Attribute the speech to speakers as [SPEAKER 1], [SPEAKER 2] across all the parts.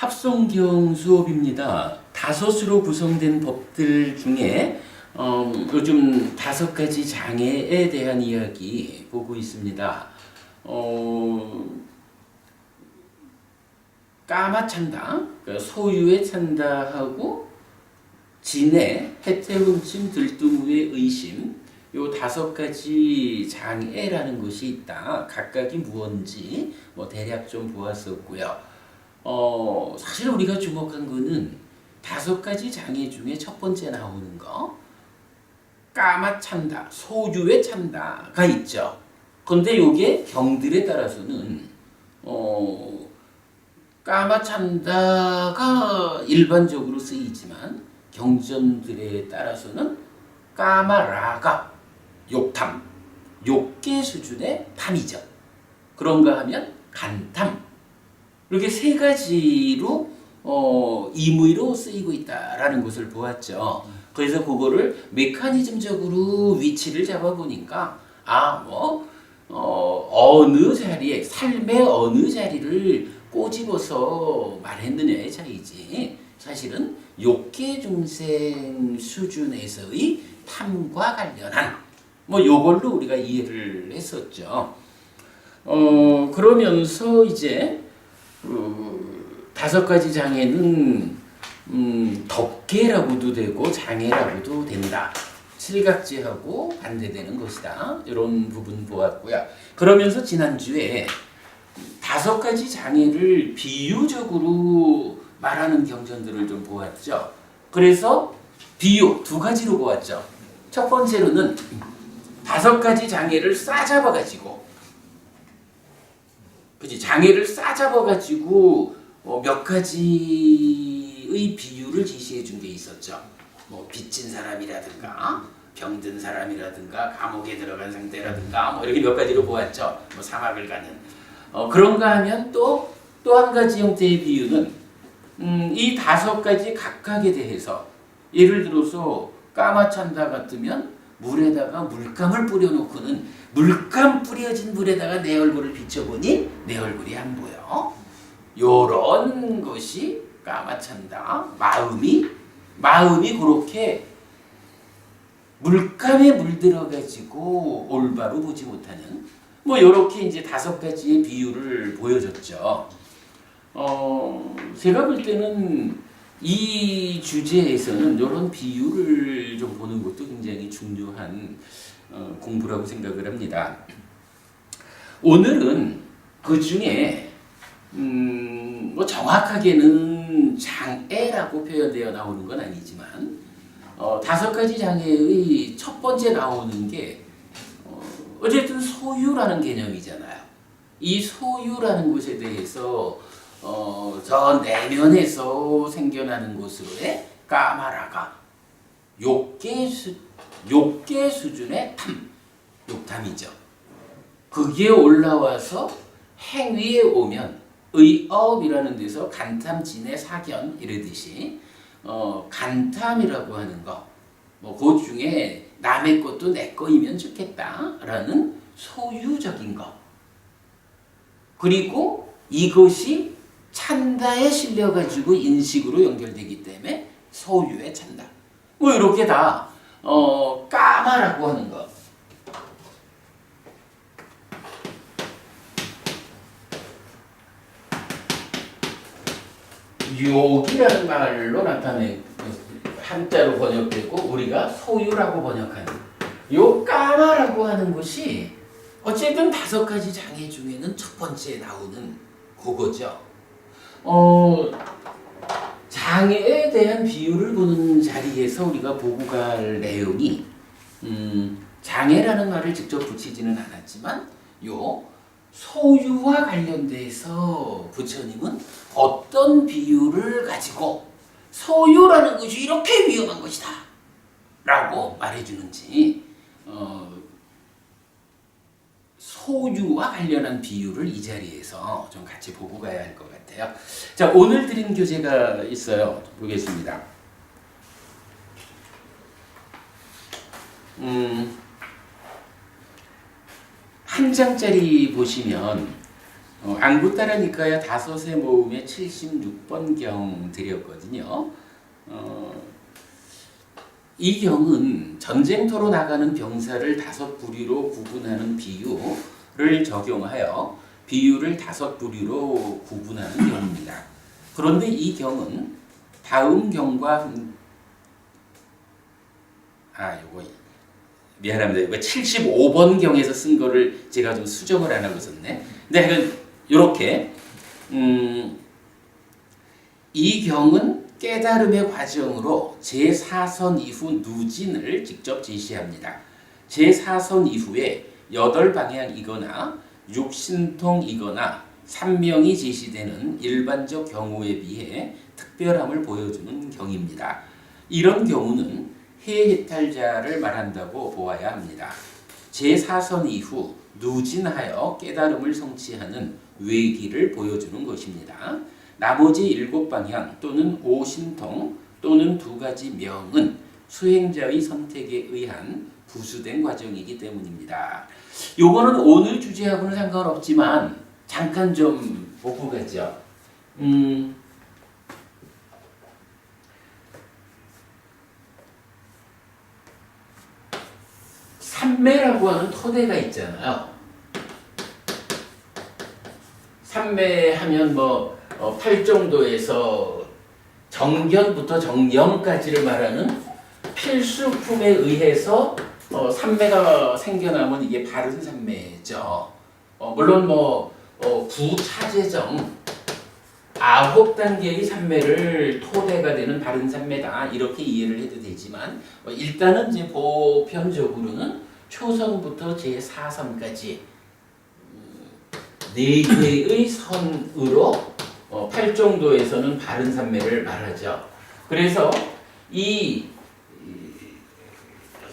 [SPEAKER 1] 합성경 수업입니다. 다섯으로 구성된 법들 중에 요즘 5가지 장애에 대한 이야기 보고 있습니다. 까마찬다, 그러니까 소유의 찬다하고 진해, 해태훈침, 들뜨무의 의심, 요 5가지 장애라는 것이 있다. 각각이 무언지 대략 좀 보았었고요. 사실 우리가 주목한 거는 5가지 장애 중에 첫 번째 나오는 거, 까마찬다, 소유의 찬다가 있죠. 그런데 요게 경들에 따라서는 까마찬다가 일반적으로 쓰이지만 경전들에 따라서는 까마라가 욕탐, 욕계 수준의 탐이죠. 그런가 하면 간탐, 이렇게 3가지로 임의로 쓰이고 있다라는 것을 보았죠. 그래서 그거를 메커니즘적으로 위치를 잡아보니까 어느 자리에, 삶의 어느 자리를 꼬집어서 말했느냐의 차이지, 사실은 욕계 중생 수준에서의 탐과 관련한 요걸로 우리가 이해를 했었죠. 그러면서 이제 5가지 장애는 덮개라고도 되고 장애라고도 된다. 칠각지하고 반대되는 것이다. 이런 부분 보았고요. 그러면서 지난주에 5가지 장애를 비유적으로 말하는 경전들을 좀 보았죠. 그래서 비유 2가지로 보았죠. 첫 번째로는 5가지 장애를 싸잡아가지고, 장애를 싸잡아가지고 몇 가지의 비유를 제시해 준 게 있었죠. 빚진 사람이라든가, 병든 사람이라든가, 감옥에 들어간 상태라든가, 이렇게 몇 가지로 보았죠. 사막을 가는. 그런가 하면 또 한 가지 형태의 비유는 이 5가지 각각에 대해서, 예를 들어서 까마찬다 같으면 물에다가 물감을 뿌려놓고는 물감 뿌려진 물에다가 내 얼굴을 비춰보니 내 얼굴이 안 보여. 요런 것이 까마찬다. 마음이 그렇게 물감에 물들어가지고 올바로 보지 못하는, 요렇게 이제 5가지의 비유를 보여줬죠. 제가 볼 때는 이 주제에서는 이런 비유를 좀 보는 것도 굉장히 중요한 공부라고 생각을 합니다. 오늘은 그 중에 정확하게는 장애라고 표현되어 나오는 건 아니지만 5가지 장애의 첫 번째 나오는 게 어쨌든 소유라는 개념이잖아요. 이 소유라는 것에 대해서 저 내면에서 생겨나는 것으로의 까마라가 욕계 수준의 욕탐이죠. 그게 올라와서 행위에 오면 의업이라는 데서 간탐, 진해, 사견 이러듯이 간탐이라고 하는 거, 그 중에 남의 것도 내 거이면 좋겠다라는 소유적인 거, 그리고 이것이 찬다에 실려가지고 인식으로 연결되기 때문에 소유에 찬다. 이렇게 다 까마라고 하는 거. 욕이라는 말로 한자로 번역되고 우리가 소유라고 번역하는 요 까마라고 하는 것이 어쨌든 5가지 장애 중에는 첫 번째 나오는 그거죠. 장애에 대한 비유를 보는 자리에서 우리가 보고 갈 내용이 장애라는 말을 직접 붙이지는 않았지만 요 소유와 관련돼서 부처님은 어떤 비유를 가지고 소유라는 것이 이렇게 위험한 것이다 라고 말해주는지 소유와 관련한 비유를 이 자리에서 좀 같이 보고 가야 할 것 같아요. 자, 오늘 드린 교재가 있어요. 보겠습니다. 한 장짜리 보시면 안구따라니까야 다섯의 모음에 76번 경 드렸거든요. 이 경은 전쟁터로 나가는 병사를 5부리로 구분하는 비유를 적용하여 비유를 5부리로 구분하는 경입니다. 그런데 이 경은 다음 경과 요거 미안합니다. 이거 75번 경에서 쓴 거를 제가 좀 수정을 안 하고 있었네. 근데 이렇게 이 경은 깨달음의 과정으로 제4선 이후 누진을 직접 제시합니다. 제4선 이후에 8방향이거나 육신통이거나 삼명이 제시되는 일반적 경우에 비해 특별함을 보여주는 경입니다. 이런 경우는 해해탈자를 말한다고 보아야 합니다. 제4선 이후 누진하여 깨달음을 성취하는 외기를 보여주는 것입니다. 나머지 7방향 또는 5신통 또는 2가지 명은 수행자의 선택에 의한 부수된 과정이기 때문입니다. 요거는 오늘 주제하고는 상관없지만 잠깐 좀 보고 가죠. 삼매라고 하는 토대가 있잖아요. 삼매하면 팔정도에서 정견부터 정영까지를 말하는 필수품에 의해서 삼매가 생겨나면 이게 바른 삼매죠. 물론 구차제정 9단계의 삼매를 토대가 되는 바른 삼매다 이렇게 이해를 해도 되지만 일단은 이제 보편적으로는 초선부터 제4선까지 4개의 선으로 팔정도에서는 바른 삼매를 말하죠. 그래서 이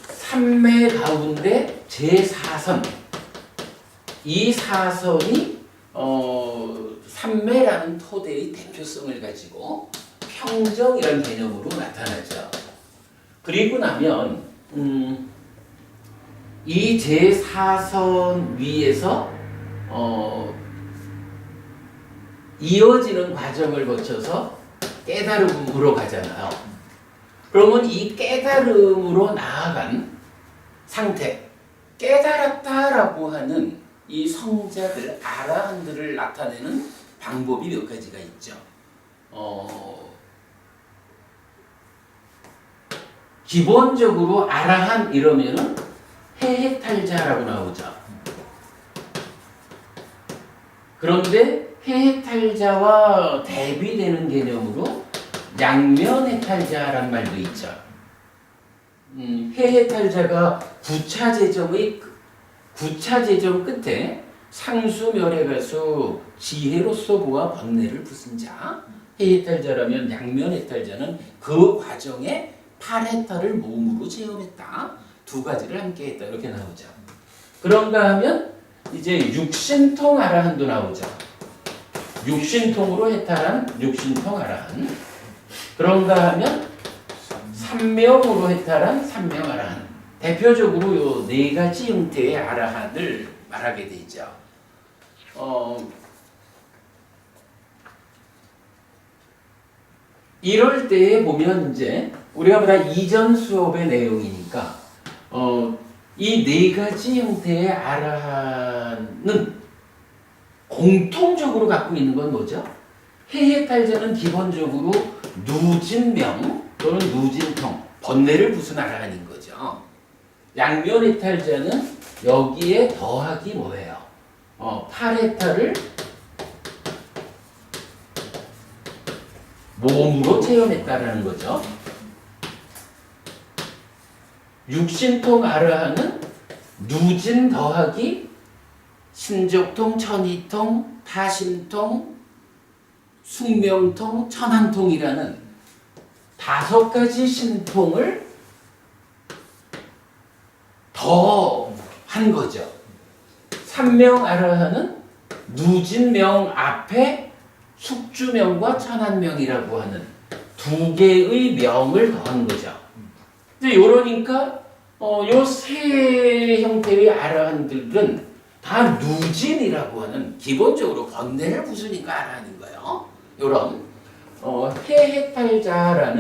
[SPEAKER 1] 삼매 가운데 제4선 이 4선이 삼매라는 토대의 대표성을 가지고 평정이라는 개념으로 나타나죠. 그리고 나면 이 제4선 위에서 이어지는 과정을 거쳐서 깨달음으로 가잖아요. 그러면 이 깨달음으로 나아간 상태, 깨달았다라고 하는 이 성자들, 아라한들을 나타내는 방법이 몇 가지가 있죠. 기본적으로 아라한 이러면은 해해탈자라고 나오죠. 그런데 해해탈자와 대비되는 개념으로 양면해탈자란 말도 있죠. 해해탈자가 구차제정 끝에 상수멸해가수 지혜로서 보아 번뇌를 부순 자 해해탈자라면 양면해탈자는 그 과정에 8해탈을 몸으로 체험했다. 2가지를 함께했다. 이렇게 나오죠. 그런가 하면 이제 육신통 아라한도 나오죠. 육신통으로 해탈한 육신통 아라한. 그런가 하면 삼명으로 해탈한 삼명 아라한. 대표적으로 요 4가지 형태의 아라한을 말하게 되죠. 이럴 때에 보면 이제 우리가 보다 이전 수업의 내용이니까 이 4가지 형태의 아라한은 공통적으로 갖고 있는 건 뭐죠? 해해탈자는 기본적으로 누진명 또는 누진통, 번뇌를 부순 아라한인 거죠. 양면해탈자는 여기에 더하기 뭐예요? 8해탈을 몸으로 체험했다라는 거죠. 육신통 아라한은 누진 더하기 신적통, 천이통, 타심통, 숙명통, 천한통이라는 5가지 신통을 더 한 거죠. 삼명 아라한은 누진명 앞에 숙주명과 천한명이라고 하는 2개의 명을 더한 거죠. 이제 이러니까 요 3 형태의 아라한들은 누진이라고 하는 기본적으로 번뇌를 부수니까 알아하는 거예요. 요런 해해탈자라는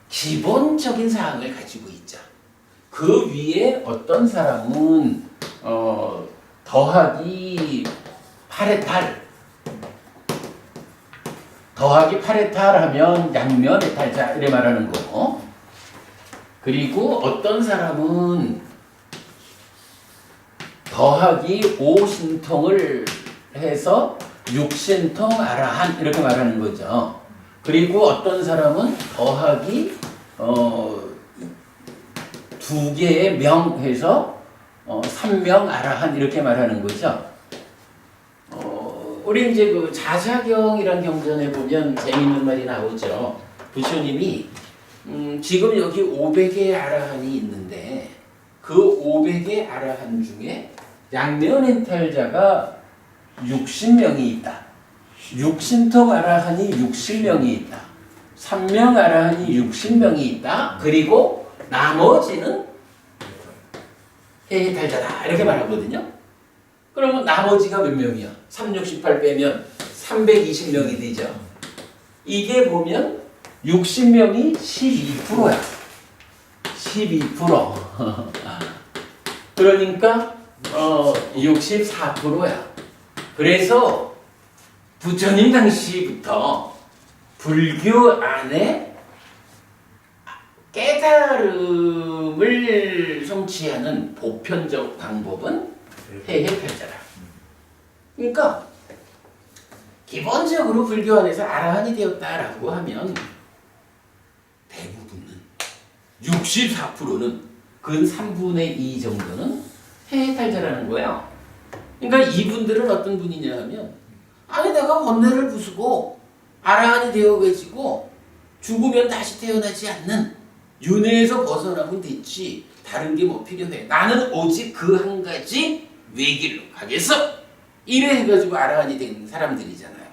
[SPEAKER 1] 기본적인 사항을 가지고 있죠. 그 위에 어떤 사람은 더하기 8의 탈, 더하기 8의 탈하면 양면 해탈자 이래 말하는 거고, 그리고 어떤 사람은 더하기 5신통을 해서 6신통 아라한 이렇게 말하는 거죠. 그리고 어떤 사람은 더하기 2개의 명 해서 3명 아라한 이렇게 말하는 거죠. 우리 이제 그 자자경이란 경전에 보면 재미있는 말이 나오죠. 부처님이 지금 여기 500의 아라한이 있는데 그 500의 아라한 중에 양면해탈자가 60명이 있다. 6신통 아라한이 60명이 있다. 3명 아라한이 60명이 있다. 그리고 나머지는 해해탈자다. 이렇게 말하거든요. 그러면 나머지가 몇 명이야? 368 빼면 320명이 되죠. 이게 보면 60명이 12%야. 12%. 그러니까 64%야. 그래서 부처님 당시부터 불교 안에 깨달음을 성취하는 보편적 방법은 해해탈자라. 그러니까 기본적으로 불교 안에서 아라한이 되었다라고 하면 대부분은 64%는 근 3분의 2 정도는 해해탈자라는 거예요. 그러니까 이분들은 어떤 분이냐 하면 아니 내가 번뇌를 부수고 아라한이 되어가지고 죽으면 다시 태어나지 않는 윤회에서 벗어나면 됐지 다른 게 뭐 필요해. 나는 오직 그 한 가지 외길로 가겠어. 이래 해가지고 아라한이 된 사람들이잖아요.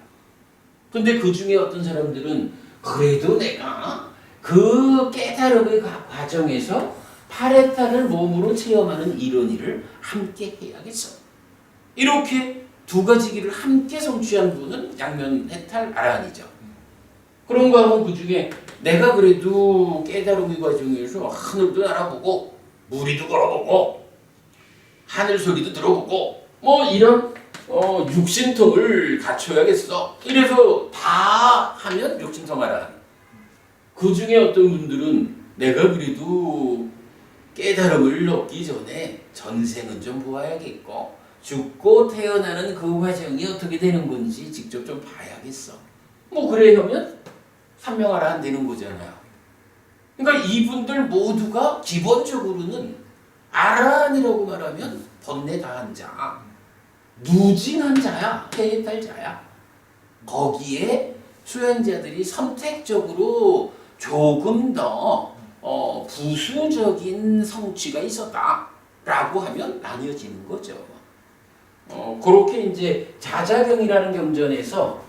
[SPEAKER 1] 근데 그 중에 어떤 사람들은 그래도 내가 그 깨달음의 과정에서 파레타를 몸으로 체험하는 이런 일을 함께 해야겠어. 이렇게 두 가지 길을 함께 성취한 분은 양면해탈 아라한이죠. 그런가 하면 그 중에 내가 그래도 깨달음의 과정에서 하늘도 날아보고 무리도 걸어보고 하늘 소리도 들어보고 뭐 이런 육신통을 갖춰야겠어. 이래서 다 하면 육신통 아라한. 그 중에 어떤 분들은 내가 그래도 깨달음을 얻기 전에 전생은 좀 보아야겠고 죽고 태어나는 그 과정이 어떻게 되는 건지 직접 좀 봐야겠어. 뭐 그래 하면 삼명아라한 되는 거잖아요. 그러니까 이분들 모두가 기본적으로는 아라한이라고 말하면 번뇌 다한 자, 누진한 자야, 해해탈자야. 거기에 수행자들이 선택적으로 조금 더 부수적인 성취가 있었다라고 하면 나뉘어지는 거죠. 그렇게 이제 자자경이라는 경전에서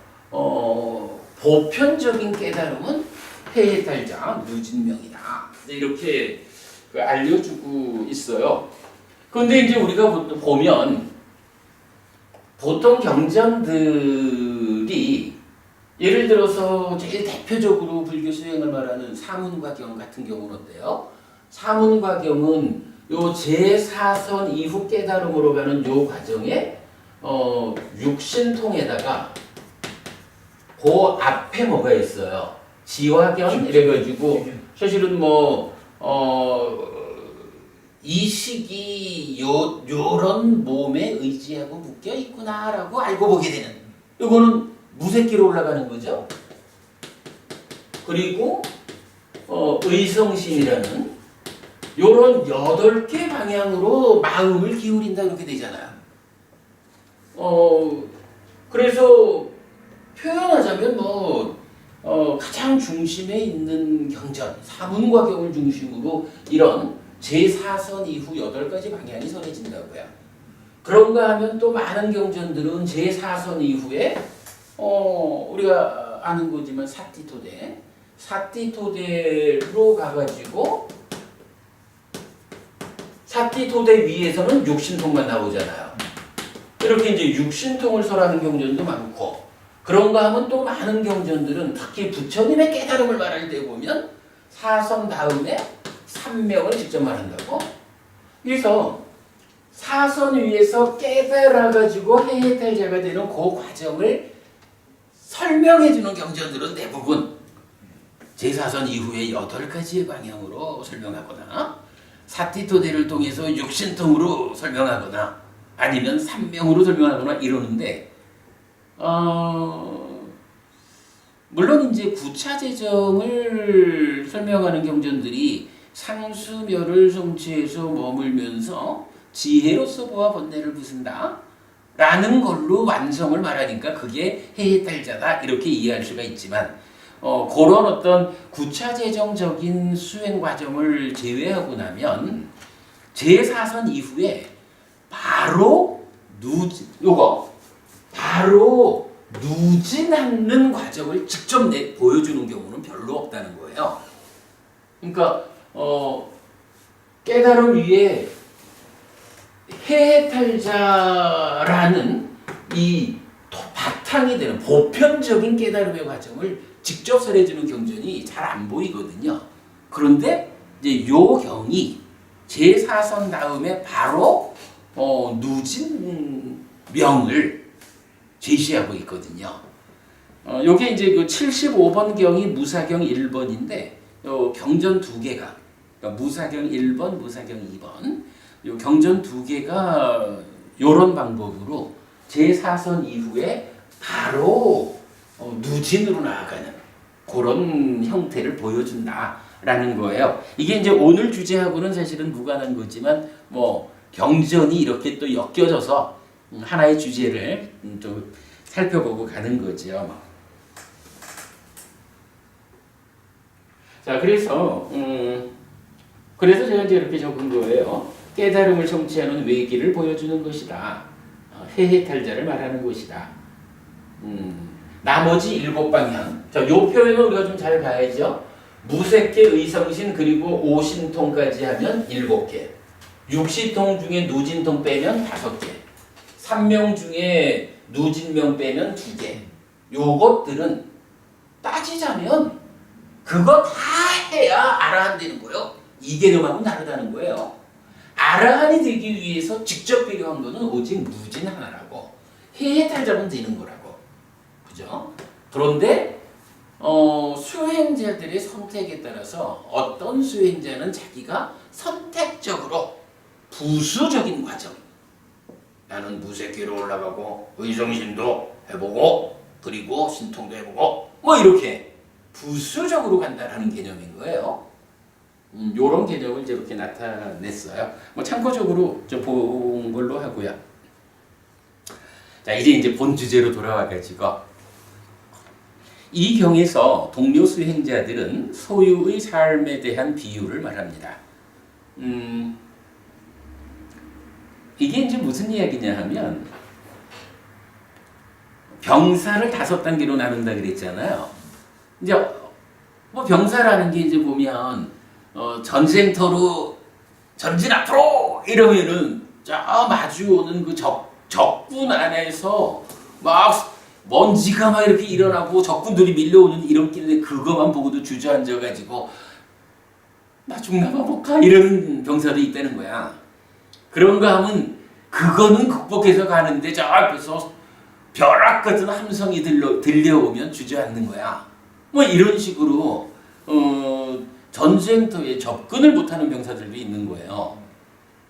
[SPEAKER 1] 보편적인 깨달음은 해해탈자 누진명이다. 이렇게 알려주고 있어요. 그런데 이제 우리가 보면 보통 경전들이 예를 들어서 제일 대표적으로 불교 수행을 말하는 사문과경 같은 경우는 어때요? 사문과경은 요 제4선 이후 깨달음으로 가는 요 과정에 육신통에다가 그 앞에 뭐가 있어요? 지화견 이래가지고 사실은 이 시기 요런 몸에 의지하고 묶여 있구나라고 알고 보게 되는 이거는 무색기로 올라가는 거죠. 그리고 의성심이라는 요런 8개 방향으로 마음을 기울인다 이렇게 되잖아요. 그래서 표현하자면 가장 중심에 있는 경전, 사문과경을 중심으로 이런 제4선 이후 8가지 방향이 선해진다고요. 그런가 하면 또 많은 경전들은 제4선 이후에 우리가 아는 거지만 사띠토대로 가가지고 사티토대 위에서는 육신통만 나오잖아요. 이렇게 이제 육신통을 설하는 경전도 많고, 그런가 하면 또 많은 경전들은 특히 부처님의 깨달음을 말할 때 보면 사선 다음에 삼명을 직접 말한다고. 그래서 사선 위에서 깨달아가지고 해탈자가 되는 그 과정을 설명해주는 경전들은 대부분 제4선 이후에 8가지의 방향으로 설명하거나 사티토대를 통해서 육신통으로 설명하거나 아니면 삼명으로 설명하거나 이러는데, 물론 이제 구차 재정을 설명하는 경전들이 상수멸을 성취해서 머물면서 지혜로서 보아 번뇌를 부순다 라는 걸로 완성을 말하니까 그게 해탈자다 이렇게 이해할 수가 있지만, 그런 어떤 구차재정적인 수행 과정을 제외하고 나면 제4선 이후에 바로 누진하는 과정을 직접 보여주는 경우는 별로 없다는 거예요. 그러니까 깨달음 위에 해탈자라는 이 바탕이 되는 보편적인 깨달음의 과정을 직접 설해주는 경전이 잘 안 보이거든요. 그런데 이제 요 경이 제4선 다음에 바로 누진명을 제시하고 있거든요. 요게 이제 그 75번 경이 무사경 1번인데 요 경전 두 개가, 그러니까 무사경 1번, 무사경 2번, 요 경전 두 개가 요런 방법으로 제4선 이후에 바로 누진으로 나아가는 그런 형태를 보여준다라는 거예요. 이게 이제 오늘 주제하고는 사실은 무관한 거지만 뭐 경전이 이렇게 또 엮여져서 하나의 주제를 좀 살펴보고 가는 거죠. 자, 그래서 제가 이제 이렇게 적은 거예요. 깨달음을 성취하는 외기를 보여주는 것이다. 해해탈자를 말하는 것이다. 나머지 7방향. 자, 요 표현은 우리가 좀 잘 봐야죠. 무색계, 의성신, 그리고 오신통까지 하면 7개. 육신통 중에 누진통 빼면 5개. 삼명 중에 누진명 빼면 2개. 요것들은 따지자면 그거 다 해야 아라한 되는 거예요. 이 개념하고는 다르다는 거예요. 아라한이 되기 위해서 직접 필요한 거는 오직 무진 하나라고. 해해탈자면 되는 거라고. 그죠? 그런데 수행자들의 선택에 따라서 어떤 수행자는 자기가 선택적으로 부수적인 과정, 나는 무색계로 올라가고 의정신도 해보고 그리고 신통도 해보고 뭐 이렇게 부수적으로 간다라는 개념인 거예요. 요런 개념을 이제 이렇게 나타냈어요. 뭐 참고적으로 좀 본 걸로 하고요. 자, 이제 본 주제로 돌아와가지고 이 경에서 동료 수행자들은 소유의 삶에 대한 비유를 말합니다. 이게 이제 무슨 이야기냐 하면 병사를 5단계로 나눈다 그랬잖아요. 이제 뭐 병사라는 게 이제 보면 전쟁터로 전진 앞으로 이러면은 저 마주오는 그 적군 안에서 막 먼지가 막 이렇게 일어나고 적군들이 밀려오는 이런 길인데 그거만 보고도 주저앉아가지고 나 죽나 봐 볼까 이러는 병사도 있다는 거야. 그런가 하면 그거는 극복해서 가는데 저 앞에서 벼락 같은 함성이 들려오면 주저앉는 거야. 뭐 이런 식으로 전쟁터에 접근을 못하는 병사들도 있는 거예요.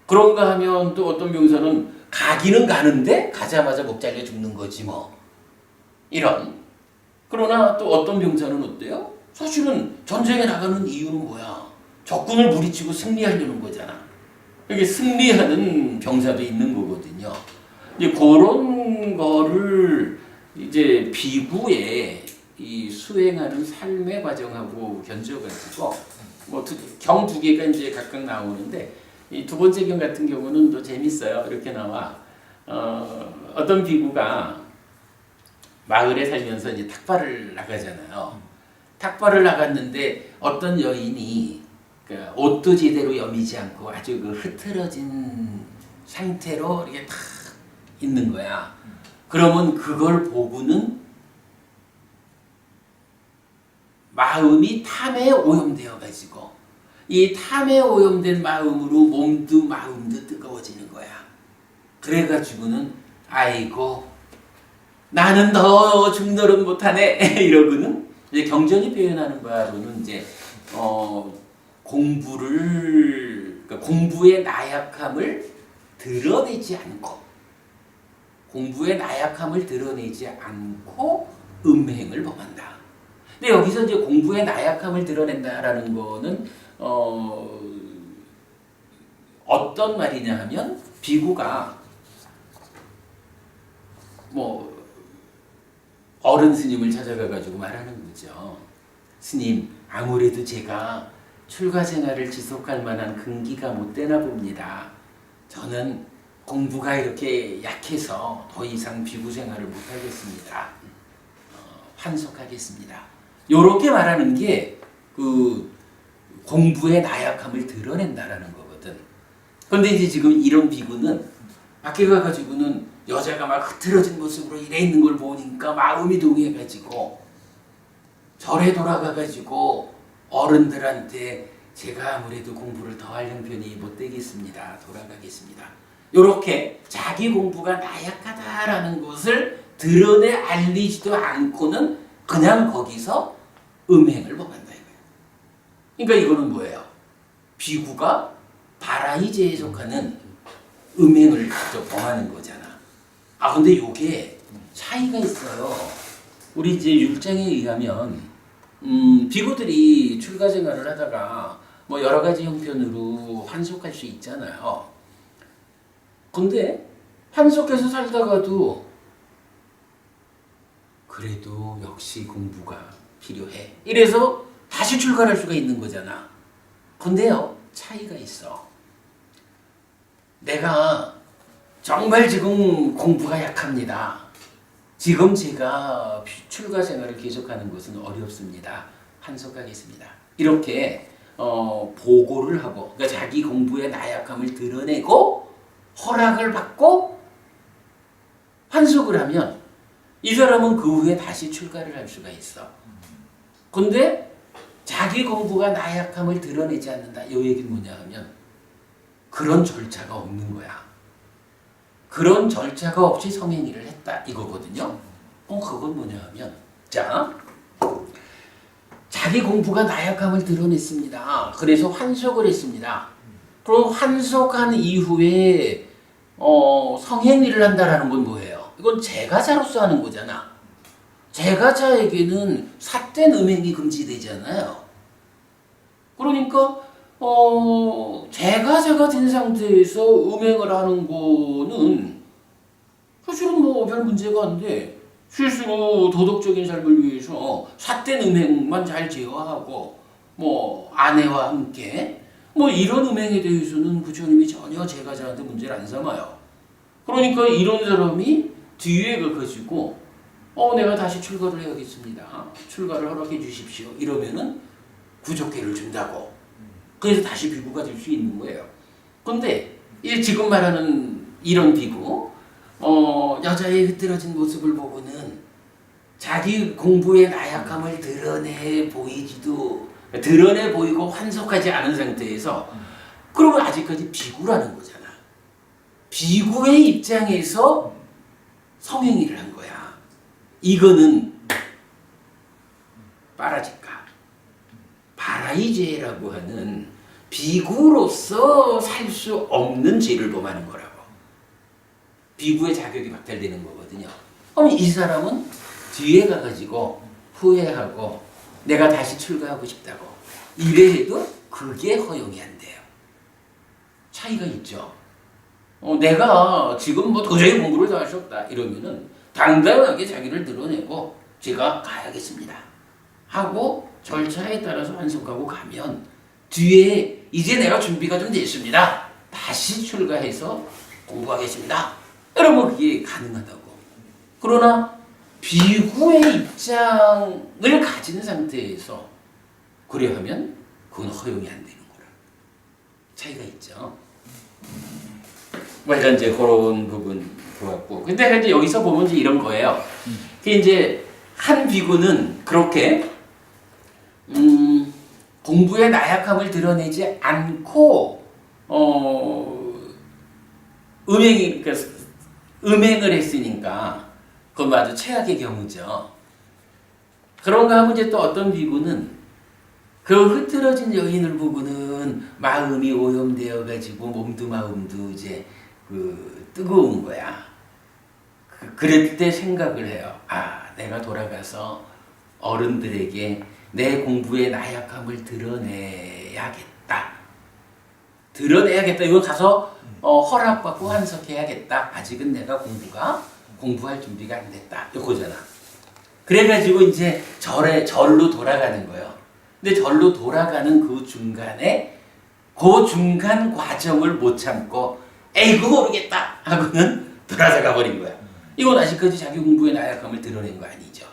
[SPEAKER 1] 그런가 하면 또 어떤 병사는 가기는 가는데 가자마자 목 잘려 죽는 거지 뭐. 이런. 그러나 또 어떤 병사는 어때요? 사실은 전쟁에 나가는 이유는 뭐야? 적군을 무리치고 승리하려는 거잖아. 이게 승리하는 병사도 있는 거거든요. 이제 그런 거를 이제 비구에 이 수행하는 삶의 과정하고 견져가지고 뭐 경 2개가 이제 각각 나오는데 이 두 번째 경 같은 경우는 또 재밌어요. 이렇게 나와. 어떤 비구가 마을에 살면서 이제 탁발을 나가잖아요. 탁발을 나갔는데 어떤 여인이 그러니까 옷도 제대로 여미지 않고 아주 그 흐트러진 상태로 이렇게 탁 있는 거야. 그러면 그걸 보고는 마음이 탐에 오염되어 가지고 이 탐에 오염된 마음으로 몸도 마음도 뜨거워지는 거야. 그래가지고는 아이고 나는 더 중노릇 못하네 이러고는 이제 경전이 표현하는 바로는 이제 그러니까 공부의 나약함을 드러내지 않고 음행을 범한다. 근데 여기서 이제 공부의 나약함을 드러낸다라는 거는 어떤 말이냐 하면 비구가 뭐 어른 스님을 찾아가 가지고 말하는 거죠. 스님, 아무래도 제가 출가 생활을 지속할 만한 근기가 못 되나 봅니다. 저는 공부가 이렇게 약해서 더 이상 비구 생활을 못 하겠습니다. 환속하겠습니다. 요렇게 말하는 게 그 공부의 나약함을 드러낸다라는 거거든. 그런데 이제 지금 이런 비구는 밖에 가가지고는 여자가 막 흐트러진 모습으로 이래 있는 걸 보니까 마음이 동해가지고 절에 돌아가가지고 어른들한테 제가 아무래도 공부를 더 할 형편이 못 되겠습니다. 돌아가겠습니다. 요렇게 자기 공부가 나약하다라는 것을 드러내 알리지도 않고는 그냥 거기서 음행을 범한다 이거예요. 그러니까 이거는 뭐예요? 비구가 바라이제에 속하는 음행을 범하는 거잖아. 근데 요게 차이가 있어요. 우리 이제 율장에 의하면 비구들이 출가 생활을 하다가 뭐 여러 가지 형편으로 환속할 수 있잖아요. 근데 환속해서 살다가도 그래도 역시 공부가 필요해. 이래서 다시 출가할 수가 있는 거잖아. 근데요, 차이가 있어. 내가 정말 지금 공부가 약합니다. 지금 제가 출가 생활을 계속하는 것은 어렵습니다. 환속하겠습니다. 이렇게 보고를 하고, 그러니까 자기 공부의 나약함을 드러내고 허락을 받고 환속을 하면 이 사람은 그 후에 다시 출가를 할 수가 있어. 근데 자기 공부가 나약함을 드러내지 않는다. 이 얘기는 뭐냐 하면 그런 절차가 없는 거야. 그런 절차가 없이 성행위를 했다 이거거든요. 그건 뭐냐 하면 자, 자기 공부가 나약함을 드러냈습니다. 그래서 환속을 했습니다. 그럼 환속한 이후에 성행위를 한다라는 건 뭐예요? 이건 제가자로서 하는 거잖아. 제가자에게는 삿된 음행이 금지되잖아요. 그러니까 제가자가 된 상태에서 음행을 하는 거는 사실은 뭐 별 문제가 안 돼. 실수로 도덕적인 삶을 위해서 삿된 음행만 잘 제어하고 뭐 아내와 함께 뭐 이런 음행에 대해서는 부처님이 전혀 제가자한테 문제를 안 삼아요. 그러니까 이런 사람이 뒤에 가가지고 내가 다시 출가를 해야겠습니다. 출가를 허락해 주십시오. 이러면은 구족계를 준다고. 그래서 다시 비구가 될 수 있는 거예요. 근데 이제 지금 말하는 이런 비구, 여자의 흐트러진 모습을 보고는 자기 공부의 나약함을 드러내 보이고 환속하지 않은 상태에서 그러면 아직까지 비구라는 거잖아. 비구의 입장에서 성행위를 한 거야. 이거는 빠라지까 바라이죄라고 하는 비구로서 살 수 없는 죄를 범하는 거라고. 비구의 자격이 박탈되는 거거든요. 그럼 이 사람은 뒤에 가가지고 후회하고 내가 다시 출가하고 싶다고 이래도 그게 허용이 안 돼요. 차이가 있죠. 내가 지금 뭐 도저히 공부를 더 할 수 없다 이러면은 당당하게 자기를 드러내고 제가 가야겠습니다 하고 절차에 따라서 환속하고 가면 뒤에 이제 내가 준비가 좀 됐습니다. 다시 출가해서 공부하겠습니다. 여러분 그게 가능하다고. 그러나 비구의 입장을 가진 상태에서 그래 하면 그건 허용이 안 되는 거라고. 차이가 있죠. 뭐 이런 이제 그런 부분 보았고, 근데 이제 여기서 보면 이제 이런 거예요. 이제 한 비구는 그렇게 공부의 나약함을 드러내지 않고 그러니까 음행을 했으니까 그건 아주 최악의 경우죠. 그런가 하면 이제 또 어떤 비구는 그 흐트러진 여인을 보고는 마음이 오염되어 가지고 몸도 마음도 이제 그 뜨거운 거야. 그럴 때 생각을 해요. 아, 내가 돌아가서 어른들에게 내 공부의 나약함을 드러내야겠다. 이건 가서 허락받고 환석해야겠다. 아직은 내가 공부할 준비가 안 됐다. 이거잖아. 그래가지고 이제 절로 돌아가는 거예요. 근데 절로 돌아가는 그 중간 과정을 못 참고 에이 그거 모르겠다 하고는 돌아가 버린 거야. 이건 아직까지 자기 공부의 나약함을 드러낸 거 아니죠.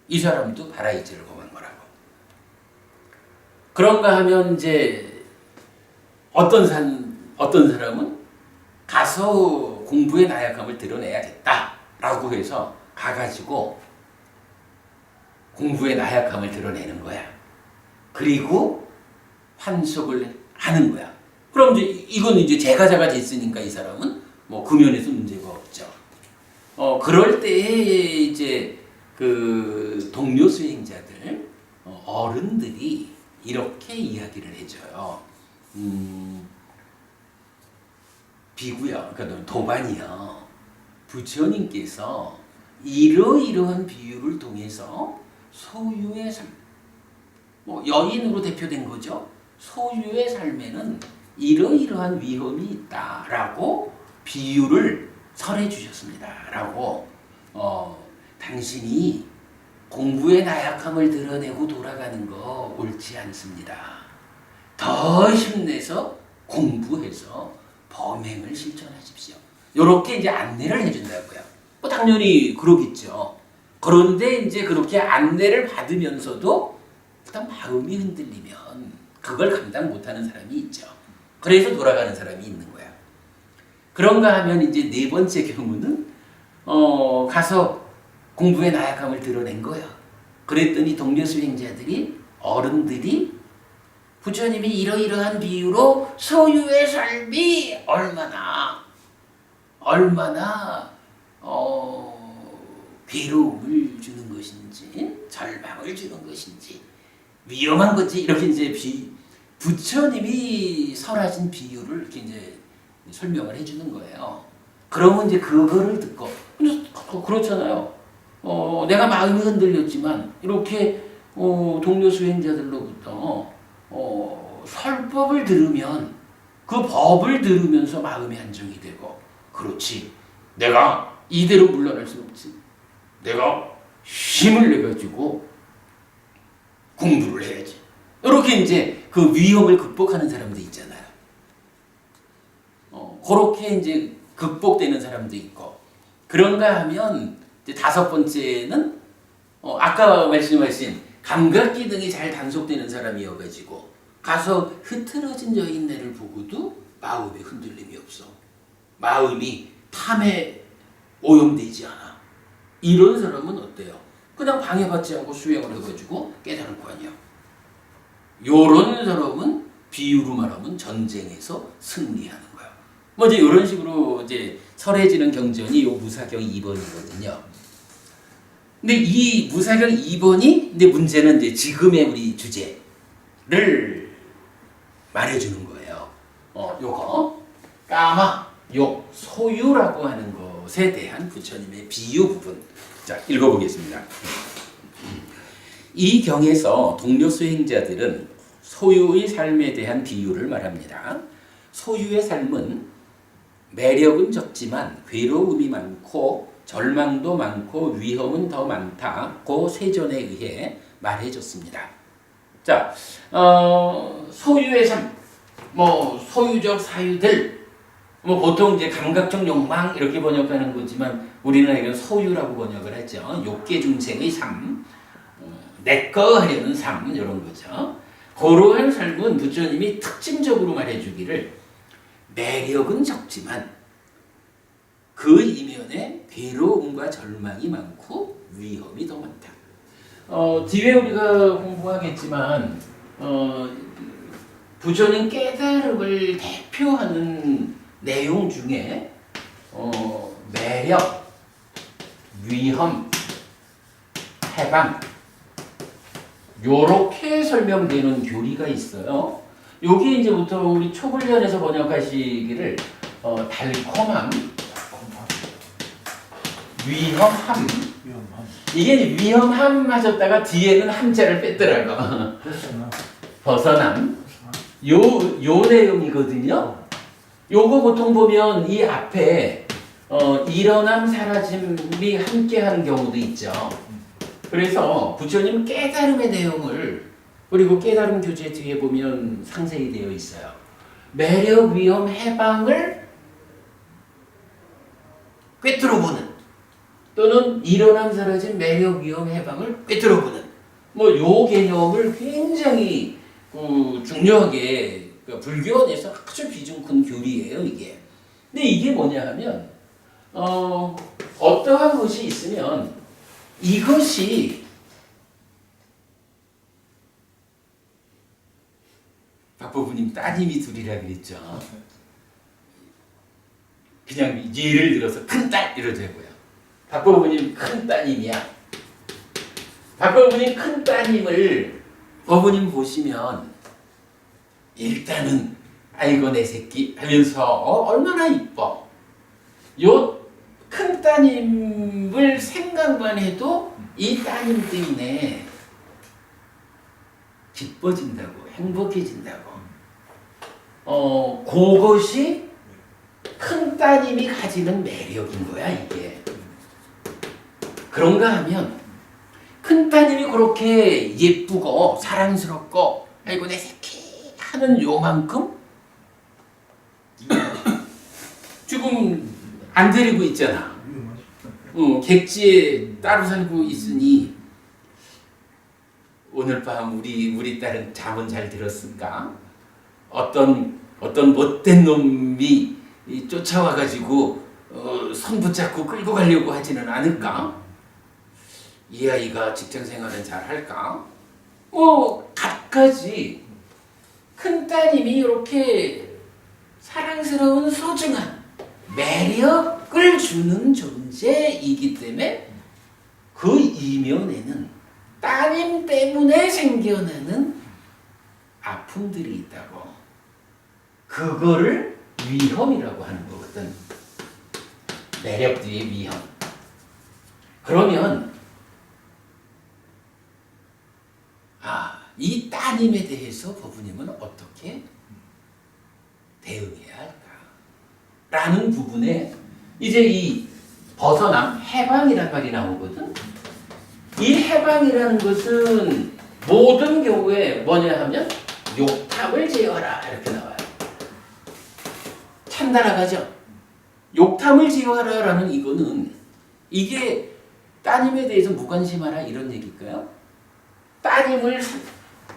[SPEAKER 1] 이 사람도 바라이즈를 범한 거라고. 그런가 하면 이제 어떤 사람은 가서 공부의 나약함을 드러내야겠다라고 해서 가가지고 공부의 나약함을 드러내는 거야. 그리고 환속을 하는 거야. 그럼 이건 이제 제가자가 됐으니까 이 사람은 뭐 그 면에서 문제가 없죠. 그럴 때에 이제 그 동료 수행자들 어른들이 이렇게 이야기를 해줘요. 비구요, 그러니까 도반이요. 부처님께서 이러이러한 비유를 통해서 소유의 삶, 뭐 여인으로 대표된 거죠. 소유의 삶에는 이러이러한 위험이 있다라고 비유를 설해 주셨습니다라고 당신이 공부의 나약함을 드러내고 돌아가는 거 옳지 않습니다. 더 힘내서 공부해서 범행을 실천하십시오. 이렇게 이제 안내를 해준다고요. 뭐 당연히 그러겠죠. 그런데 이제 그렇게 안내를 받으면서도 일단 마음이 흔들리면 그걸 감당 못하는 사람이 있죠. 그래서 돌아가는 사람이 있는 거야. 그런가 하면 이제 네 번째 경우는 가서 공부의 나약함을 드러낸 거야. 그랬더니 동료 수행자들이 어른들이 부처님이 이러이러한 비유로 소유의 삶이 얼마나 괴로움을 주는 것인지 절망을 주는 것인지 위험한 건지 이렇게 이제 부처님이 설하신 비유를 이렇게 이제 설명을 해주는 거예요. 그러면 이제 그거를 듣고 그렇잖아요. 내가 마음이 흔들렸지만 이렇게 동료 수행자들로부터 설법을 들으면 그 법을 들으면서 마음이 안정이 되고 그렇지 내가 이대로 물러날 수 없지. 내가 힘을 내가지고 공부를 해야지. 이렇게 이제 그 위험을 극복하는 사람도 있잖아요. 그렇게 이제 극복되는 사람도 있고 그런가 하면 이제 다섯 번째는 아까 말씀하신 감각기능이 잘 단속되는 사람이어가지고 가서 흐트러진 여인네를 보고도 마음에 흔들림이 없어. 마음이 탐에 오염되지 않아. 이런 사람은 어때요? 그냥 방해받지 않고 수행을 해가지고 깨달을 거 아니야. 요런 사람은 비유로 말하면 전쟁에서 승리하는 거야. 뭐 이제 이런 식으로 이제 설해지는 경전이 요 무사경 2번이거든요. 근데 이 무사경 2번이 근데 문제는 이제 지금의 우리 주제를 말해주는 거예요. 요거 까마 욕 소유라고 하는 것에 대한 부처님의 비유 부분. 자 읽어보겠습니다. 이 경에서 동료 수행자들은 소유의 삶에 대한 비유를 말합니다. 소유의 삶은 매력은 적지만 괴로움이 많고 절망도 많고 위험은 더 많다고 세존에 의해 말해줬습니다. 자, 소유의 삶, 뭐 소유적 사유들, 뭐 보통 이제 감각적 욕망 이렇게 번역하는 거지만 우리는 이건 소유라고 번역을 하죠. 욕계 중생의 삶, 내거 하려는 삶 이런 거죠. 그러한 삶은 부처님이 특징적으로 말해주기를 매력은 적지만 그 이면에 괴로움과 절망이 많고 위험이 더 많다. 뒤에 우리가 공부하겠지만 부처님 깨달음을 대표하는 내용 중에 매력, 위험, 해방 요렇게 설명되는 교리가 있어요. 여기 이제부터 우리 초불련에서 번역하시기를 달콤함, 위험함. 이게 위험함 하셨다가 뒤에는 함자를 뺐더라고. 벗어남. 요 내용이거든요. 요거 보통 보면 이 앞에 일어남 사라짐이 함께하는 경우도 있죠. 그래서 부처님 깨달음의 내용을 그리고 깨달음 교재 뒤에 보면 상세히 되어 있어요. 매력, 위험, 해방을 꿰뚫어보는 또는 일어남 사라진 매력, 위험, 해방을 꿰뚫어보는 요 개념을 굉장히 중요하게 불교 안에서 아주 비중 큰 교리예요 이게. 근데 이게 뭐냐 하면 어떠한 것이 있으면 이것이 박보부님 따님이 둘이라 그랬죠. 그냥 예를 들어서 큰딸 이러도 되고요. 박보부님 큰 따님이야. 박보부님 큰 따님을 어머님 보시면 일단은 아이고 내 새끼 하면서 얼마나 이뻐. 요 큰 따님을 생각만 해도 이 따님 때문에 기뻐진다고 행복해진다고. 그것이 큰 따님이 가지는 매력인 거야 이게. 그런가 하면 큰 따님이 그렇게 예쁘고 사랑스럽고 아이고 내 새끼 하는 요만큼 지금 안 데리고 있잖아. 객지에 따로 살고 있으니 오늘 밤 우리 딸은 잠은 잘 들었을까? 어떤 못된 놈이 쫓아와가지고 손 붙잡고 끌고 가려고 하지는 않을까? 이 아이가 직장생활은 잘 할까? 갖가지 큰 따님이 이렇게 사랑스러운 소중한 매력을 주는 존재이기 때문에 그 이면에는 따님 때문에 생겨나는 아픔들이 있다고. 그거를 위험이라고 하는 거거든. 매력 뒤에 위험. 그러면 이 따님에 대해서 법부님은 어떻게 대응해야 할까? 라는 부분에 이제 이 벗어남, 해방이란 말이 나오거든. 이 해방이라는 것은 모든 경우에 뭐냐 하면 욕탐을 제어하라 이렇게 나와요. 참나라가죠. 욕탐을 제어하라라는 이거는 이게 따님에 대해서 무관심하라 이런 얘기일까요? 따님을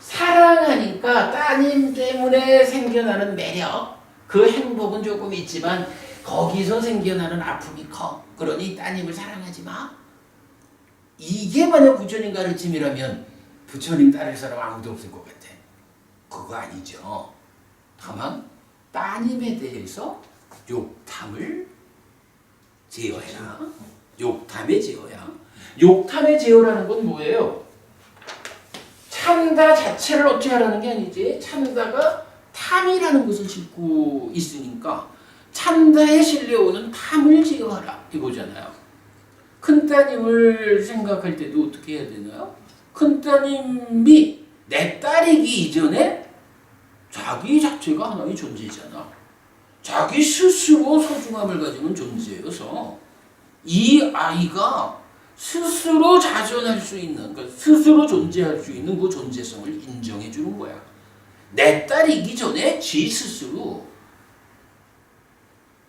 [SPEAKER 1] 사랑하니까 따님 때문에 생겨나는 매력, 그 행복은 조금 있지만 거기서 생겨나는 아픔이 커. 그러니 따님을 사랑하지 마. 이게 만약 부처님 가르침이라면 부처님 따를 사람 아무도 없을 것 같아. 그거 아니죠. 다만 따님에 대해서 욕탐을 제어해라. 욕탐의 제어야. 욕탐의 제어라는 건 뭐예요? 참다 자체를 어떻게 하라는 게 아니지. 참다가 탐이라는 것을 짓고 있으니까 참다에 실려오는 탐을 제어하라 이거잖아요. 큰따님을 생각할 때도 어떻게 해야 되나요? 큰따님이 내 딸이기 이전에 자기 자체가 하나의 존재잖아. 자기 스스로 소중함을 가지는 존재여서 이 아이가 스스로 자존할 수 있는, 그러니까 스스로 존재할 수 있는 그 존재성을 인정해 주는 거야. 내 딸이기 전에 지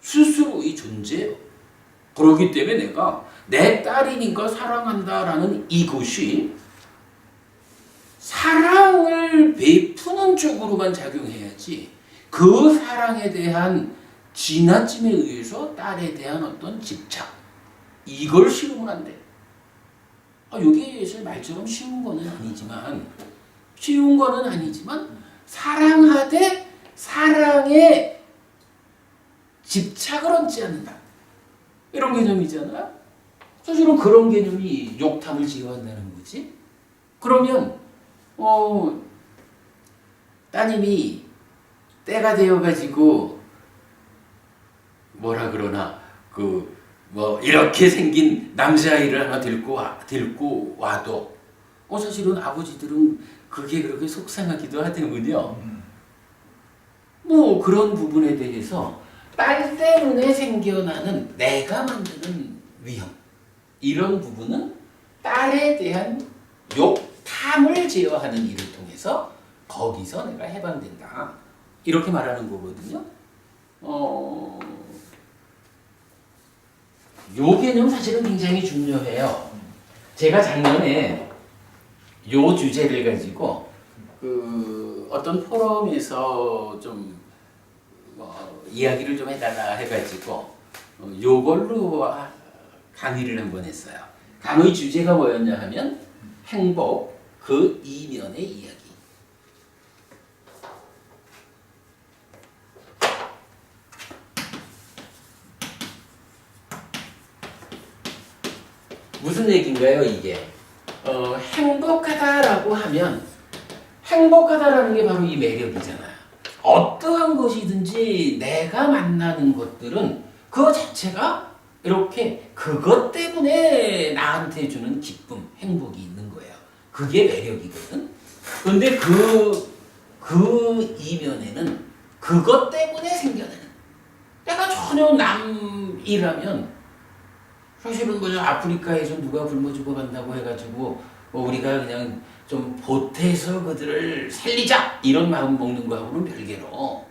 [SPEAKER 1] 스스로의 존재예요. 그렇기 때문에 내가 내 딸이니까 사랑한다라는 이것이 사랑을 베푸는 쪽으로만 작용해야지 그 사랑에 대한 지나침에 의해서 딸에 대한 어떤 집착 이걸 실으면 안 돼. 이게 사실 말처럼 쉬운 거는 아니지만 사랑하되 사랑에 집착을 얹지 않는다. 이런 개념이잖아. 사실은 그런 개념이 욕탕을 제어한다는 거지. 그러면 따님이 때가 되어가지고 뭐라 그러나 이렇게 생긴 남자아이를 하나 데리고 와도 사실은 아버지들은 그게 그렇게 속상하기도 하더군요. 그런 부분에 대해서 딸 때문에 생겨나는 내가 만드는 위험 이런 부분은 딸에 대한 욕탐을 제어하는 일을 통해서 거기서 내가 해방된다 이렇게 말하는 거거든요. 요 개념 사실은 굉장히 중요해요. 제가 작년에 요 주제를 가지고 어떤 포럼에서 좀 이야기를 좀 해달라 해가지고 요걸로 강의를 한번 했어요. 강의 주제가 뭐였냐 하면 행복 그 이면의 이야기. 무슨 얘기인가요 이게? 행복하다라고 하면 행복하다라는 게 바로 이 매력이잖아요. 어떠한 것이든지 내가 만나는 것들은 그 자체가 이렇게 그것 때문에 나한테 주는 기쁨, 행복이 있는 거예요. 그게 매력이거든. 그런데 그 이면에는 그것 때문에 생겨나는 내가 전혀 남이라면 사실은 아프리카에서 누가 굶어 죽어간다고 해가지고 우리가 그냥 좀 보태서 그들을 살리자 이런 마음 먹는 거하고는 별개로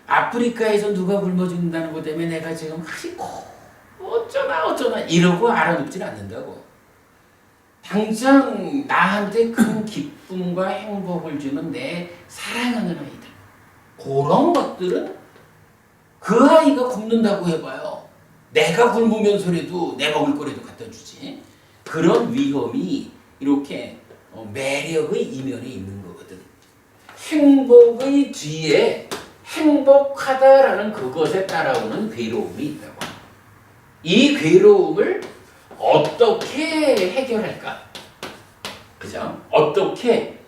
[SPEAKER 1] 아프리카에서 누가 굶어 죽는다는 것 때문에 내가 지금 어쩌나 이러고 알아눕질 않는다고. 당장 나한테 큰 기쁨과 행복을 주는 내 사랑하는 아이들 그런 것들은 그 아이가 굶는다고 해봐요. 내가 굶으면서라도 내 먹을 거라도 갖다 주지. 그런 위험이 이렇게 매력의 이면에 있는 거거든. 행복의 뒤에 행복하다라는 그것에 따라오는 괴로움이 있다고. 이 괴로움을 어떻게 해결할까? 그죠? 어떻게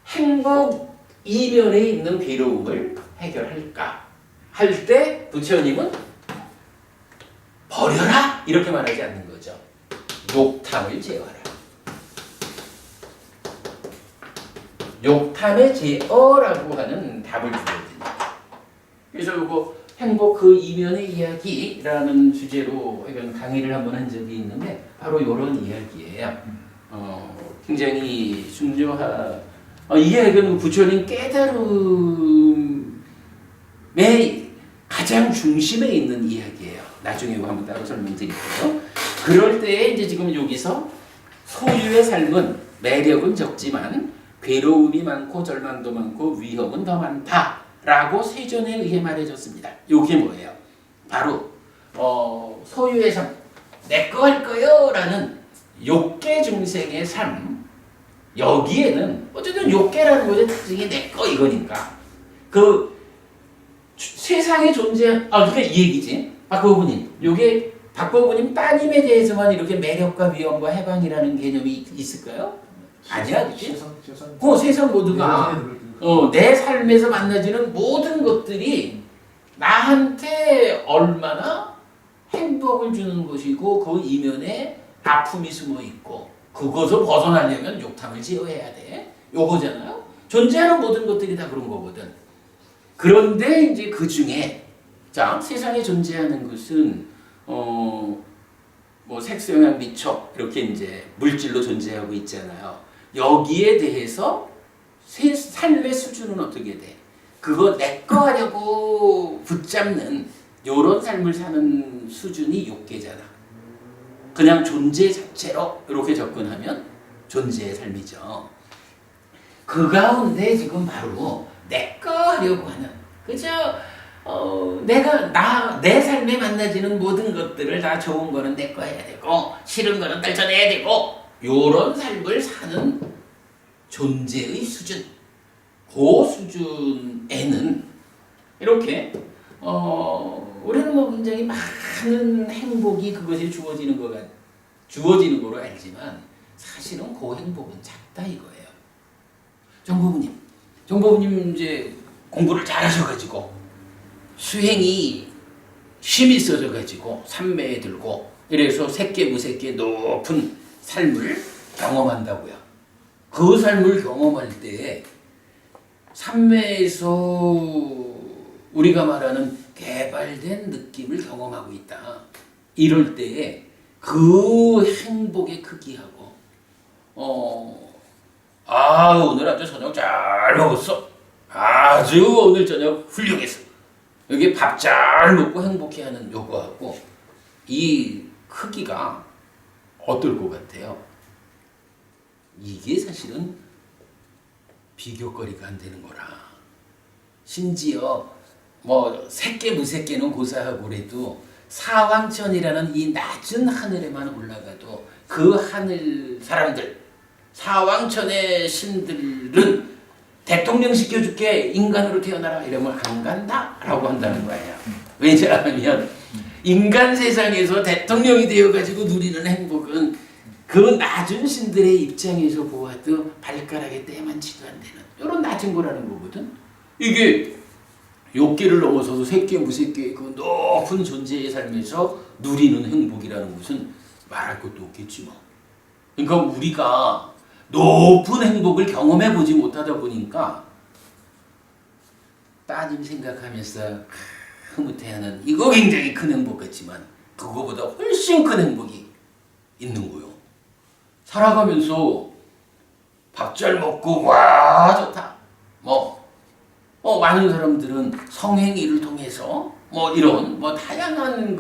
[SPEAKER 1] 행복 이면에 있는 괴로움을 해결할까? 할 때 부처님은 버려라 이렇게 말하지 않는 거죠. 욕탐을 제어하라. 욕탐의 제어라고 하는 답을 주거든요. 그래서 이거 행복 그 이면의 이야기라는 주제로 강의를 한번 한 적이 있는데 바로 이런 이야기예요. 굉장히 중요한 이게 부처님 깨달음의 가장 중심에 있는 이야기예요. 나중에 한번 따로 설명드릴게요. 그럴 때에 이제 지금 여기서 소유의 삶은 매력은 적지만 괴로움이 많고 절망도 많고 위험은 더 많다라고 세존에 의해 말해줬습니다. 이게 뭐예요? 바로 소유의 삶, 내 거 할 거요라는 욕계 중생의 삶. 여기에는 어쨌든 욕계라는 것의 특징이 내 거 이거니까 세상에 그러니까 이 얘기지. 박보부님, 요게 박보부님 따님에 대해서만 이렇게 매력과 위험과 해방이라는 개념이 있을까요? 아니야, 그치? 세상 모두가 내 삶에서 만나지는 모든 것들이 나한테 얼마나 행복을 주는 것이고 그 이면에 아픔이 숨어 있고 그것을 벗어나려면 욕탐을 제어해야 돼. 요거잖아요. 존재하는 모든 것들이 다 그런 거거든. 그런데 이제 그 중에 세상에 존재하는 것은 색소영양 미촉 이렇게 이제 물질로 존재하고 있잖아요. 여기에 대해서 삶의 수준은 어떻게 돼? 그거 내 거 하려고 붙잡는 요런 삶을 사는 수준이 욕계잖아. 그냥 존재 자체로 이렇게 접근하면 존재의 삶이죠. 그 가운데 지금 바로 내거 하려고 하는, 그죠? 내 삶에 만나지는 모든 것들을 다 좋은 거는 내 거 해야 되고, 싫은 거는 떨쳐내야 되고, 요런 삶을 사는 존재의 수준, 그 수준에는 이렇게, 우리는 뭐 굉장히 많은 행복이 그것이 주어지는 거로 알지만, 사실은 그 행복은 작다 이거예요. 정보부님 이제 공부를 잘하셔가지고 수행이 힘이 있어져가지고 삼매에 들고 이래서 새끼 무새끼 높은 삶을 경험한다고요. 그 삶을 경험할 때 삼매에서 우리가 말하는 개발된 느낌을 경험하고 있다. 이럴 때에 그 행복의 크기하고 오늘 아주 저녁 잘 먹었어. 아주 오늘 저녁 훌륭했어. 여기 밥 잘 먹고 행복해하는 요거하고 이 크기가 어떨 것 같아요? 이게 사실은 비교거리가 안 되는 거라. 심지어 뭐 새끼 무새끼는 고사하고 그래도 사왕천이라는 이 낮은 하늘에만 올라가도 그 하늘 사람들, 사왕천의 신들은 대통령 시켜줄게 인간으로 태어나라 이러면 안 간다라고 한다는 거예요. 왜냐하면 인간 세상에서 대통령이 되어가지고 누리는 행복은 그 낮은 신들의 입장에서 보아도 발가락에 때만치도 안 되는 이런 낮은 거라는 거거든. 이게 욕계를 넘어서서 새끼 무새끼 그 높은 존재의 삶에서 누리는 행복이라는 것은 말할 것도 없겠지 뭐. 그러니까 우리가 높은 행복을 경험해 보지 못하다 보니까 따님 생각하면서 흐뭇해하는 이거 굉장히 큰 행복 같지만 그거보다 훨씬 큰 행복이 있는 거요. 살아가면서 밥 잘 먹고 와 좋다. 많은 사람들은 성행위를 통해서 이런 다양한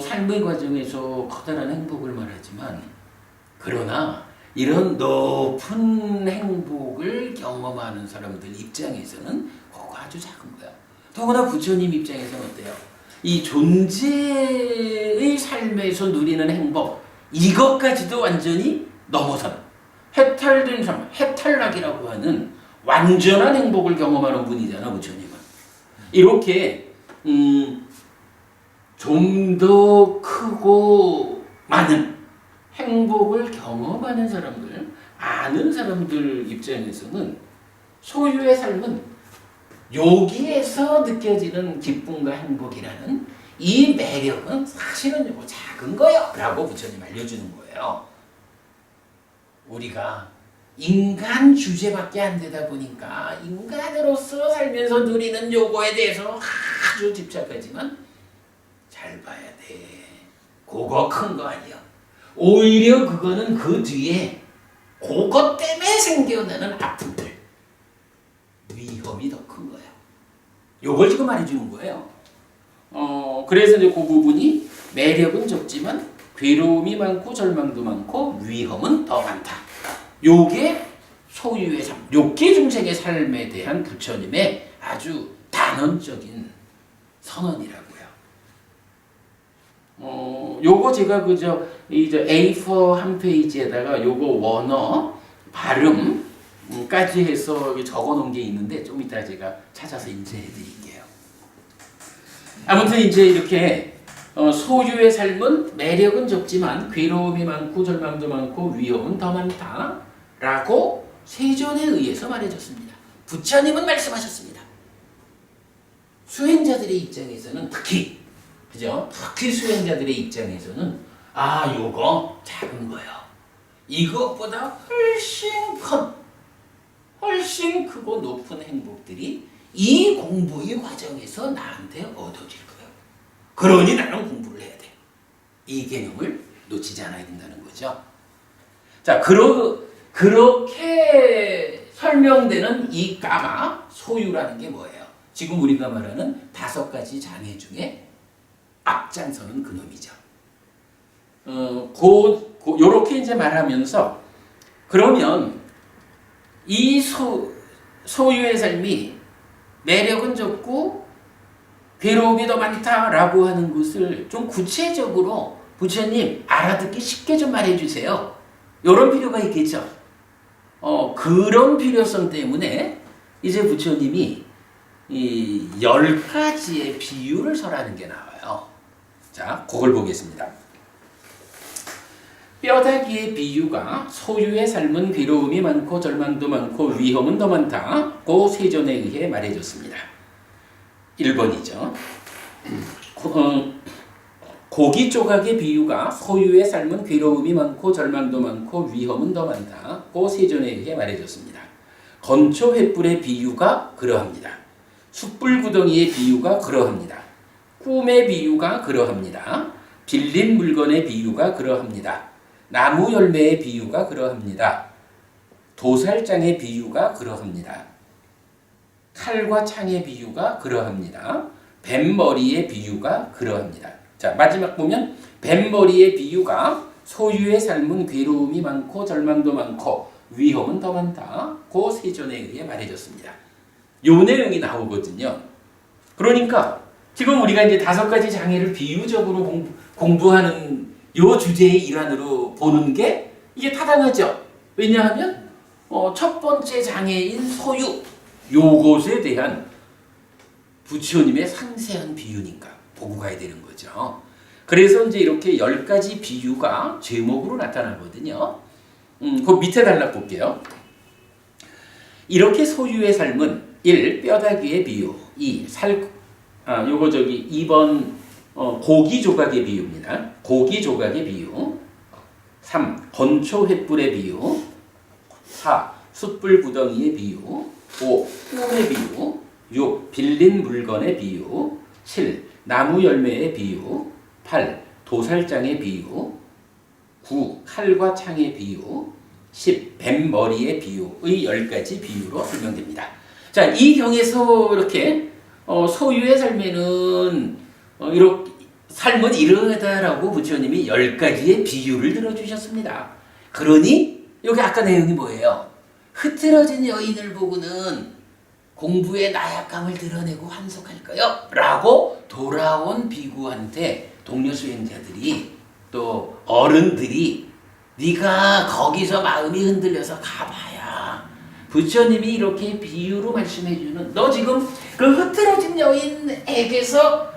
[SPEAKER 1] 삶의 과정에서 커다란 행복을 말하지만 그러나 이런 높은 행복을 경험하는 사람들 입장에서는 그거 아주 작은 거야. 더구나 부처님 입장에서는 어때요? 이 존재의 삶에서 누리는 행복 이것까지도 완전히 넘어선 해탈된 삶, 해탈락이라고 하는 완전한 행복을 경험하는 분이잖아 부처님은. 이렇게 좀 더 크고 많은 행복을 경험하는 사람들, 아는 사람들 입장에서는 소유의 삶은 여기에서 느껴지는 기쁨과 행복이라는 이 매력은 사실은 작은 거요 라고 부처님 알려주는 거예요. 우리가 인간 주제밖에 안 되다 보니까 인간으로서 살면서 누리는 요거에 대해서 아주 집착하지만 잘 봐야 돼. 그거 큰 거 아니야. 오히려 그거는 그 뒤에 그것 때문에 생겨나는 아픔들, 위험이 더 큰 거야. 요걸 지금 말해주는 거예요. 그래서 이제 그 부분이 매력은 적지만 괴로움이 많고 절망도 많고 위험은 더 많다. 요게 소유의 삶, 욕계 중생의 삶에 대한 부처님의 아주 단언적인 선언이라고요. 요거 제가 이제 A4 한 페이지에다가 요거 원어 발음까지 해서 적어놓은 게 있는데 좀 이따 제가 찾아서 인쇄해드릴게요. 아무튼 이제 이렇게 소유의 삶은 매력은 적지만 괴로움이 많고 절망도 많고 위험은 더 많다라고 세존에 의해서 말해줬습니다. 부처님은 말씀하셨습니다. 수행자들의 입장에서는 특히 수행자들의 입장에서는 요거 작은 거요. 이것보다 훨씬 크고 높은 행복들이 이 공부의 과정에서 나한테 얻어질 거예요. 그러니 나는 공부를 해야 돼. 이 개념을 놓치지 않아야 된다는 거죠. 자, 그렇게 설명되는 이 까마, 소유라는 게 뭐예요? 지금 우리가 말하는 5가지 장애 중에 앞장서는 그놈이죠. 요렇게 이제 말하면서 그러면 이 소유의 삶이 매력은 적고 괴로움이 더 많다라고 하는 것을 좀 구체적으로 부처님 알아듣기 쉽게 좀 말해주세요. 이런 필요가 있겠죠. 그런 필요성 때문에 이제 부처님이 이 10가지의 비유를 설하는 게 나와요. 자, 그걸 보겠습니다. 뼈다귀의 비유가 소유의 삶은 괴로움이 많고 절망도 많고 위험은 더 많다고 세존에 의해 말해줬습니다. 1번이죠. 고기 조각의 비유가 소유의 삶은 괴로움이 많고 절망도 많고 위험은 더 많다고 세존에 의해 말해줬습니다. 건초 횃불의 비유가 그러합니다. 숯불 구덩이의 비유가 그러합니다. 꿈의 비유가 그러합니다. 빌린 물건의 비유가 그러합니다. 나무 열매의 비유가 그러합니다. 도살장의 비유가 그러합니다. 칼과 창의 비유가 그러합니다. 뱀머리의 비유가 그러합니다. 자, 마지막 보면 뱀머리의 비유가 소유의 삶은 괴로움이 많고 절망도 많고 위험은 더 많다고 세존에 의해 말해줬습니다. 요 내용이 나오거든요. 그러니까 지금 우리가 이제 5가지 장애를 비유적으로 공부하는 요 주제의 일환으로 보는 게 이게 타당하죠. 왜냐하면 첫 번째 장애인 소유 요것에 대한 부처님의 상세한 비유니까 보고 가야 되는 거죠. 그래서 이제 이렇게 10가지 비유가 제목으로 나타나거든요. 그 밑에 달라 볼게요. 이렇게 소유의 삶은 1. 뼈다귀의 비유 2. 2번 고기 조각의 비유입니다. 고기 조각의 비유 3. 건초 횃불의 비유 4. 숯불 구덩이의 비유 5. 꿈의 비유 6. 빌린 물건의 비유 7. 나무 열매의 비유 8. 도살장의 비유 9. 칼과 창의 비유 10. 뱀머리의 비유의 10가지 비유로 설명됩니다. 자, 이 경에서 이렇게 소유의 삶에는 이렇게 삶은 이러하다라고 부처님이 10가지의 비유를 들어주셨습니다. 그러니 여기 아까 내용이 뭐예요? 흐트러진 여인을 보고는 공부의 나약감을 드러내고 환속할까요? 라고 돌아온 비구한테 동료 수행자들이 또 어른들이 네가 거기서 마음이 흔들려서 가봐야 부처님이 이렇게 비유로 말씀해주는 너 지금 그 흐트러진 여인에게서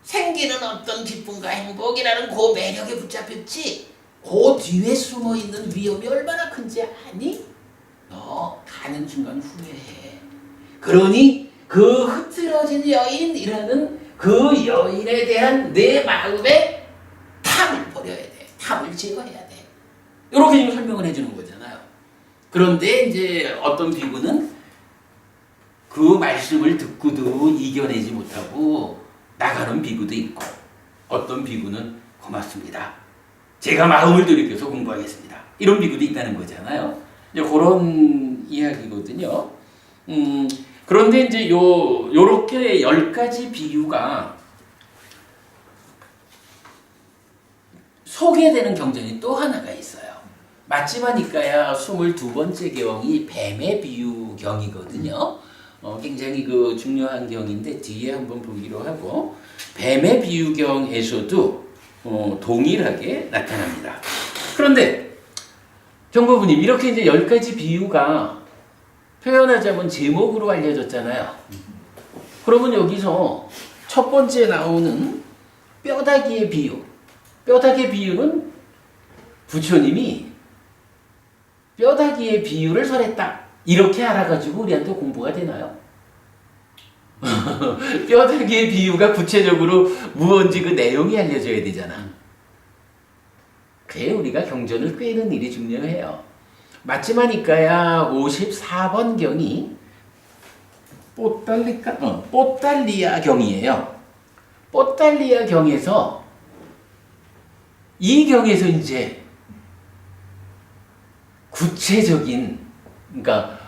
[SPEAKER 1] 생기는 어떤 기쁨과 행복이라는 그 매력에 붙잡혔지 그 뒤에 숨어있는 위험이 얼마나 큰지 아니? 너 가는 순간 후회해. 그러니 그 흐트러진 여인이라는 그 여인에 대한 내 마음의 탐을 버려야 돼. 탐을 제거해야 돼. 이렇게 지금 설명을 해주는 거잖아요. 그런데 이제 어떤 비구는 그 말씀을 듣고도 이겨내지 못하고 나가는 비구도 있고 어떤 비구는 고맙습니다. 제가 마음을 돌이켜서 공부하겠습니다. 이런 비구도 있다는 거잖아요. 이제 그런 이야기거든요. 그런데 이제 요렇게 10가지 비유가 소개되는 경전이 또 하나가 있어요. 맞지마니까야 22번째 경이 뱀의 비유 경이거든요. 굉장히 그 중요한 경인데 뒤에 한번 보기로 하고 뱀의 비유경에서도 동일하게 나타납니다. 그런데 정보부님 이렇게 이제 10가지 비유가 표현하자면 제목으로 알려졌잖아요. 그러면 여기서 첫 번째 나오는 뼈다귀의 비유. 뼈다귀의 비유는 부처님이 뼈다귀의 비유를 설했다. 이렇게 알아가지고 우리한테 공부가 되나요? 뼈다귀의 비유가 구체적으로 무언지 그 내용이 알려져야 되잖아. 그래 우리가 경전을 꿰는 일이 중요해요. 맞지마니까야 54번 경이 뽀달리아 경이에요. 뽀달리아 경에서 이 경에서 이제 구체적인 그러니까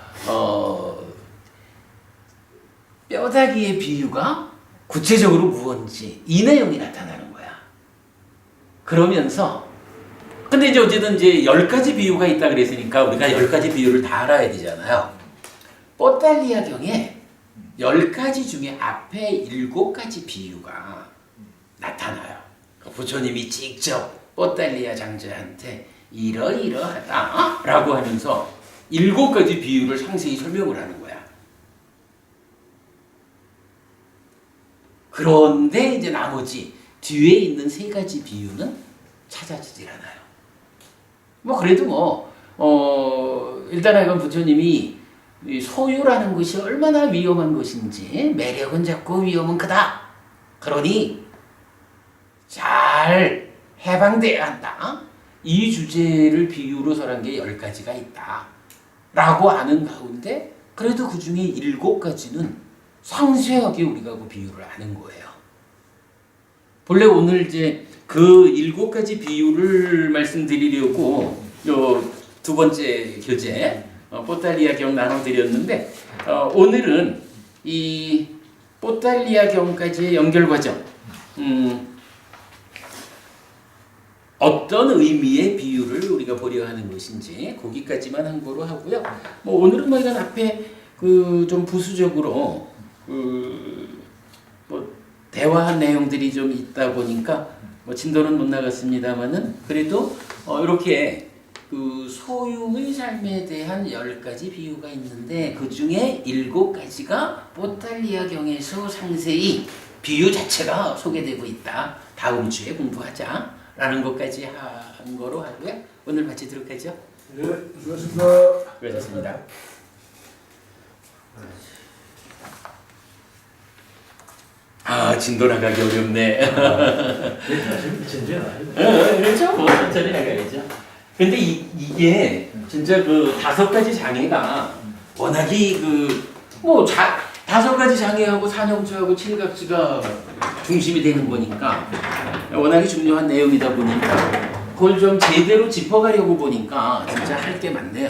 [SPEAKER 1] 뼈다귀의 비유가 구체적으로 무언지 이 내용이 나타나는 거야. 그러면서 근데 이제 어쨌든 이제 10가지 비유가 있다 그랬으니까 우리가 10가지 비유를 다 알아야 되잖아요. 뽀달리아경에 10가지 중에 앞에 7가지 비유가 나타나요. 부처님이 직접 뽀달리아 장자한테 이러이러하다 라고 하면서 7가지 비유를 상세히 설명을 하는 거야. 그런데 이제 나머지 뒤에 있는 3가지 비유는 찾아지질 않아요. 뭐 그래도 일단 이건 부처님이 소유라는 것이 얼마나 위험한 것인지 매력은 작고 위험은 크다. 그러니 잘 해방돼야 한다. 이 주제를 비유로 설한 게 10가지가 있다. 라고 아는 가운데 그래도 그 중에 7가지는 상세하게 우리가 그 비유를 아는 거예요. 본래 오늘 이제 그 7가지 비유를 말씀드리려고 요 두 번째 교재 뽀달리아경 나눠드렸는데 오늘은 이 뽀달리아경까지의 연결 과정 어떤 의미의 비유를 우리가 보려 하는 것인지 거기까지만 한 거로 하고요. 뭐 오늘은 뭐 이건 앞에 그 좀 부수적으로 뭐 대화한 내용들이 좀 있다 보니까 뭐 진도는 못 나갔습니다만은 그래도 이렇게 그 소유의 삶에 대한 10가지 비유가 있는데 그 중에 7가지가 뽀달리아경에서 상세히 비유 자체가 소개되고 있다. 다음 주에 공부하자. 라는 것까지 한 거로 하고요. 오늘 마치도록 하죠.
[SPEAKER 2] 네, 수고하셨습니다.
[SPEAKER 1] 수고하셨습니다. 진도 나가기 어렵네. 그렇죠. 뭐 천천히 나가야죠. 근데 이게 진짜 그 5가지 장애가 워낙이 뭐 5가지 장애하고 산형주하고 칠각지가 중심이 되는 거니까 워낙에 중요한 내용이다 보니까 그걸 좀 제대로 짚어가려고 보니까 진짜 할 게 많네요.